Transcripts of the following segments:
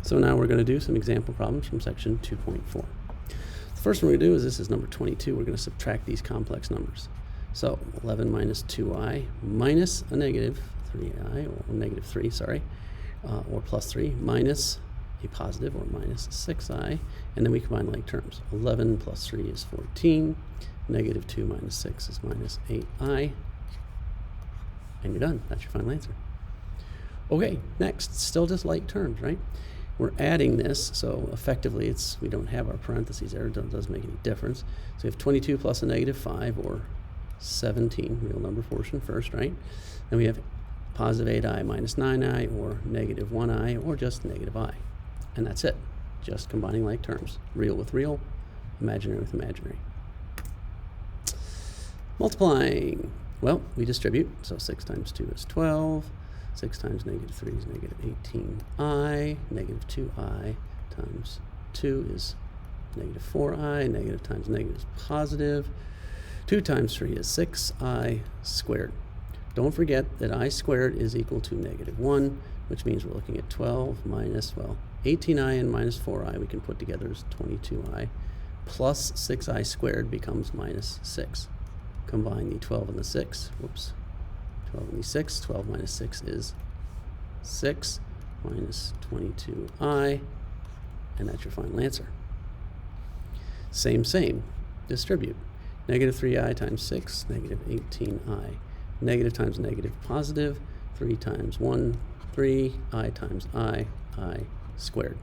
So now we're going to do some example problems from section 2.4. The first one we're going to do is, this is number 22. We're going to subtract these complex numbers. So 11 minus 2i minus a negative 3i, or negative 3, sorry, or plus 3, minus a positive, or minus 6i, and then we combine like terms. 11 plus 3 is 14, negative 2 minus 6 is minus 8i, and you're done. That's your final answer. Okay, next, still just like terms, right? We're adding this, so effectively we don't have our parentheses there. It doesn't make any difference. So we have 22 plus a negative 5, or 17, real number portion first, right? Then we have positive 8i minus 9i, or negative 1i, or just negative I. And that's it. Just combining like terms. Real with real, imaginary with imaginary. Multiplying. Well, we distribute, so 6 times 2 is 12. 6 times negative 3 is negative 18i. Negative 2i times 2 is negative 4i. Negative times negative is positive. 2 times 3 is 6i squared. Don't forget that I squared is equal to negative 1, which means we're looking at 12 minus, well, 18i and minus 4i we can put together as 22i, plus 6i squared becomes minus 6. Combine the 12 and the 6, whoops, 12 and the 6, 12 minus 6 is 6, minus 22i, and that's your final answer. Same, distribute. Negative 3i times 6, negative 18i. Negative times negative, positive. 3 times 1, 3. I times I squared.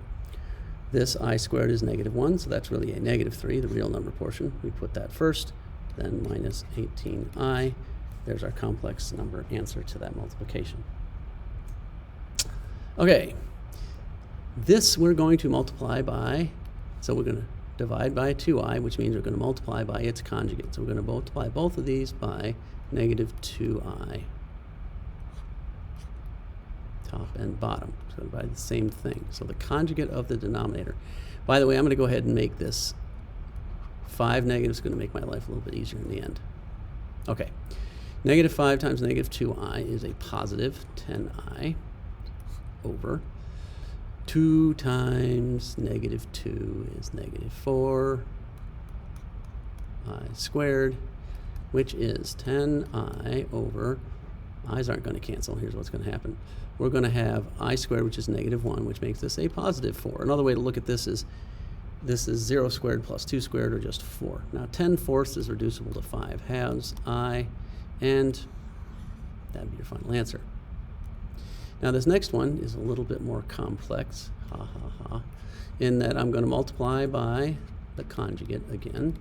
This I squared is negative 1, so that's really a negative 3, the real number portion. We put that first, then minus 18i. There's our complex number answer to that multiplication. Okay, this we're going to multiply by, so we're going to divide by 2i, which means we're going to multiply by its conjugate. So we're going to multiply both of these by negative 2i. Top and bottom. So by the same thing. So the conjugate of the denominator. By the way, I'm going to go ahead and make this 5 negatives. Going to make my life a little bit easier in the end. Okay. Negative 5 times negative 2i is a positive 10i over 2 times negative 2 is negative 4i squared, which is 10i over, i's aren't going to cancel. Here's what's going to happen. We're going to have I squared, which is negative 1, which makes this a positive 4. Another way to look at this is 0 squared plus 2 squared, or just 4. Now 10 fourths is reducible to 5 halves I, and that'd be your final answer. Now this next one is a little bit more complex, in that I'm going to multiply by the conjugate again,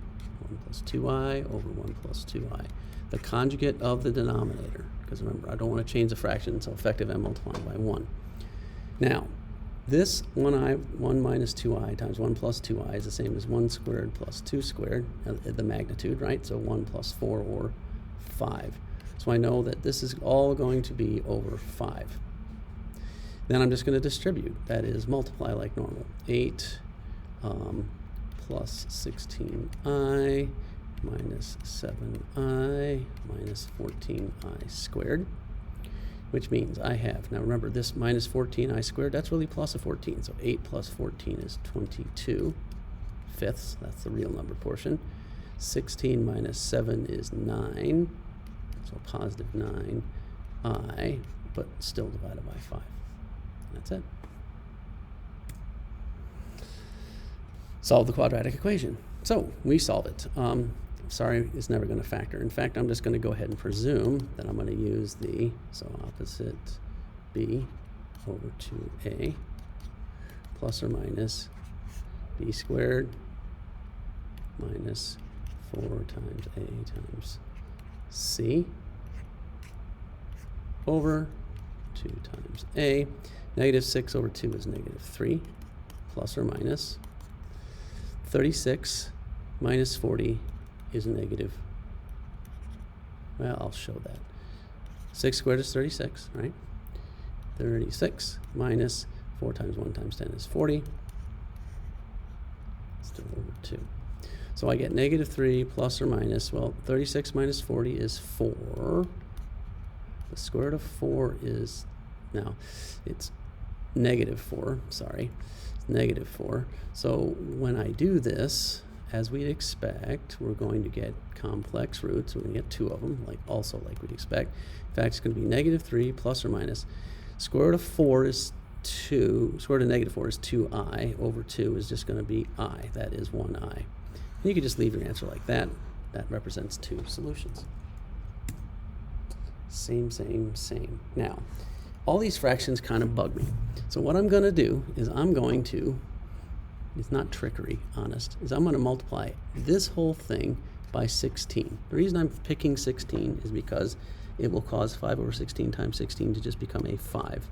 1 plus 2i over 1 plus 2i. The conjugate of the denominator, because remember, I don't want to change the fraction, so effective I'm multiplying by 1. Now, this 1 minus 2i times 1 plus 2i is the same as 1 squared plus 2 squared, the magnitude, right? So 1 plus 4, or 5. So I know that this is all going to be over 5. Then I'm just going to distribute, that is multiply like normal. 8 plus 16i minus 7i minus 14i squared, which means I have, now remember this minus 14i squared, that's really plus a 14, so 8 plus 14 is 22 fifths, that's the real number portion. 16 minus 7 is 9, so positive 9i, but still divided by 5. That's it. Solve the quadratic equation. So we solve it. Sorry, it's never going to factor. In fact, I'm just going to go ahead and presume that I'm going to use the, so opposite b over 2a plus or minus b squared minus 4 times a times c over 2 times a. Negative 6 over 2 is negative 3, plus or minus 36 minus 40 is negative, well, I'll show that. 6 squared is 36, right? 36 minus 4 times 1 times 10 is 40. Still over 2. So I get negative 3 plus or minus, well, 36 minus 40 is 4. The square root of 4 is, now, it's negative 4, sorry, it's negative 4. So when I do this, as we'd expect, we're going to get complex roots. We're going to get 2 of them, like we'd expect. In fact, it's going to be negative 3 plus or minus. Square root of 4 is 2. Square root of negative 4 is 2i. Over 2 is just going to be I. That is 1i. And you can just leave your answer like that. That represents 2 solutions. Same, same, same. Now, all these fractions kind of bug me. So what I'm going to do is I'm going to, it's not trickery, honest, is I'm going to multiply this whole thing by 16. The reason I'm picking 16 is because it will cause 5 over 16 times 16 to just become a 5.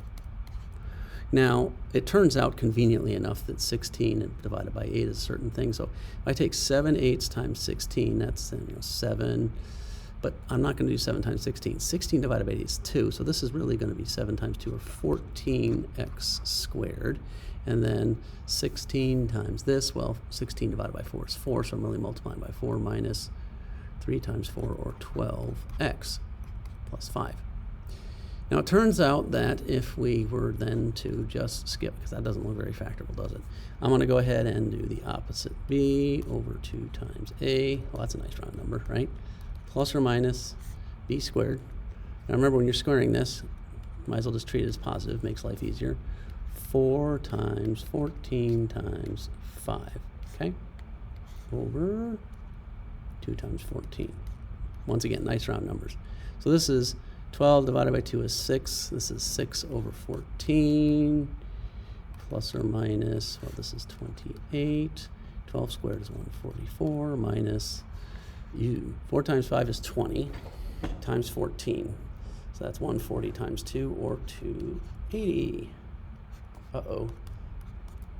Now, it turns out conveniently enough that 16 divided by 8 is a certain thing. So if I take 7/8 times 16, that's 7. But I'm not going to do 7 times 16. 16 divided by 8 is 2, so this is really going to be 7 times 2, or 14x squared. And then 16 times this, well, 16 divided by 4 is 4, so I'm really multiplying by 4 minus 3 times 4, or 12x plus 5. Now, it turns out that if we were then to just skip, because that doesn't look very factorable, does it? I'm going to go ahead and do the opposite. B over 2 times A. Well, that's a nice round number, right? Plus or minus b squared. Now remember, when you're squaring this, might as well just treat it as positive, makes life easier. 4 times 14 times 5, okay? Over 2 times 14. Once again, nice round numbers. So this is 12 divided by 2 is 6. This is 6 over 14, plus or minus, well, this is 28. 12 squared is 144, minus 4 times 5 is 20, times 14. So that's 140 times 2, or 280. Uh-oh.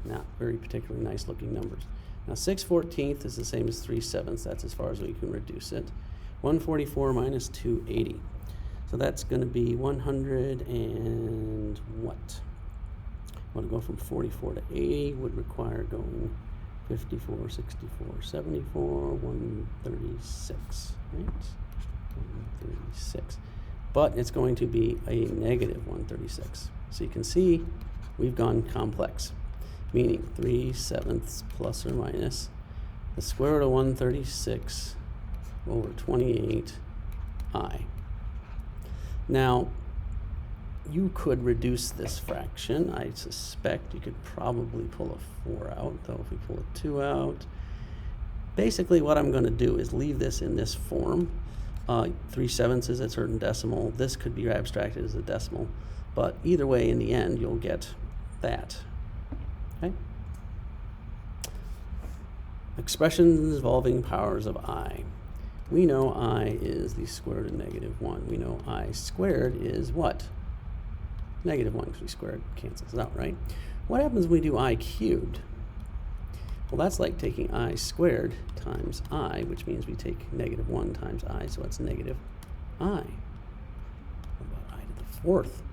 Not very particularly nice looking numbers. Now 6/14 is the same as 3/7. That's as far as we can reduce it. 144 minus 280. So that's going to be 100 and what? I want to go from 44 to 80 would require going 54, 64, 74, 136, right? 136. But it's going to be a negative 136. So you can see we've gone complex, meaning 3/7 plus or minus the square root of 136 over 28i. Now, you could reduce this fraction. I suspect you could probably pull a 4 out, though if we pull a 2 out. Basically, what I'm going to do is leave this in this form. 3/7 is a certain decimal. This could be abstracted as a decimal. But either way, in the end, you'll get that. Okay? Expressions involving powers of I. We know I is the square root of negative 1. We know I squared is what? Negative 1, because we squared cancels it out, right? What happens when we do I cubed? Well, that's like taking I squared times I, which means we take negative 1 times I, so it's negative I. What about I to the 4th?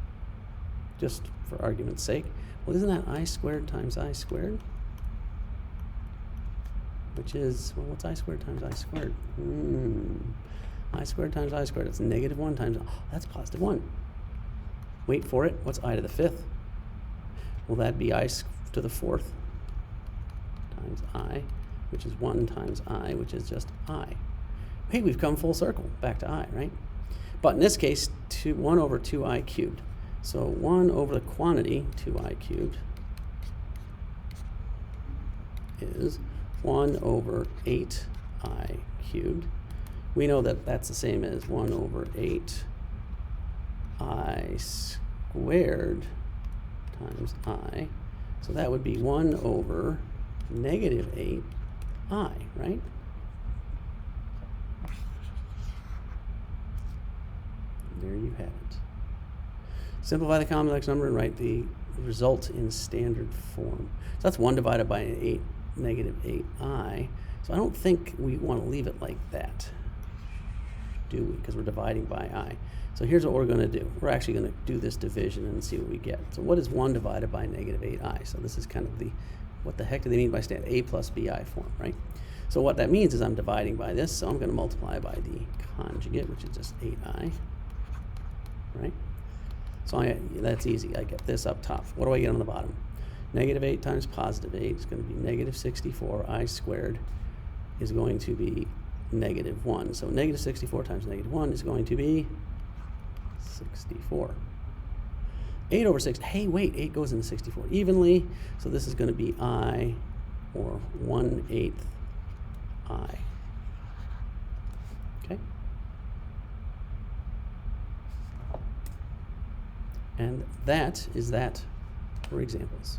Just for argument's sake. Well, isn't that I squared times I squared? Which is, well, what's I squared times I squared? I squared times I squared. It's negative 1 times, oh, that's positive 1. Wait for it. What's I to the 5th? Well, that'd be I to the 4th times I, which is 1 times I, which is just I. Hey, we've come full circle, back to I, right? But in this case, 1 over 2i cubed. So 1 over the quantity, 2i cubed, is 1 over 8i cubed. We know that that's the same as 1 over 8i squared times I. So that would be 1 over negative 8i, right? There you have it. Simplify the complex number and write the result in standard form. So that's 1 divided by 8, negative 8i. So I don't think we want to leave it like that, do we? Because we're dividing by I. So here's what we're going to do. We're actually going to do this division and see what we get. So what is 1 divided by negative 8i? So this is kind of the, what the heck do they mean by standard? A plus bi form, right? So what that means is I'm dividing by this, so I'm going to multiply by the conjugate, which is just 8i, right? So that's easy. I get this up top. What do I get on the bottom? Negative 8 times positive 8 is going to be negative 64. I squared is going to be negative 1. So negative 64 times negative 1 is going to be 64. 8 over 6. Hey, wait, 8 goes into 64 evenly. So this is going to be I, or 1/8 I. Okay? And that is that for examples.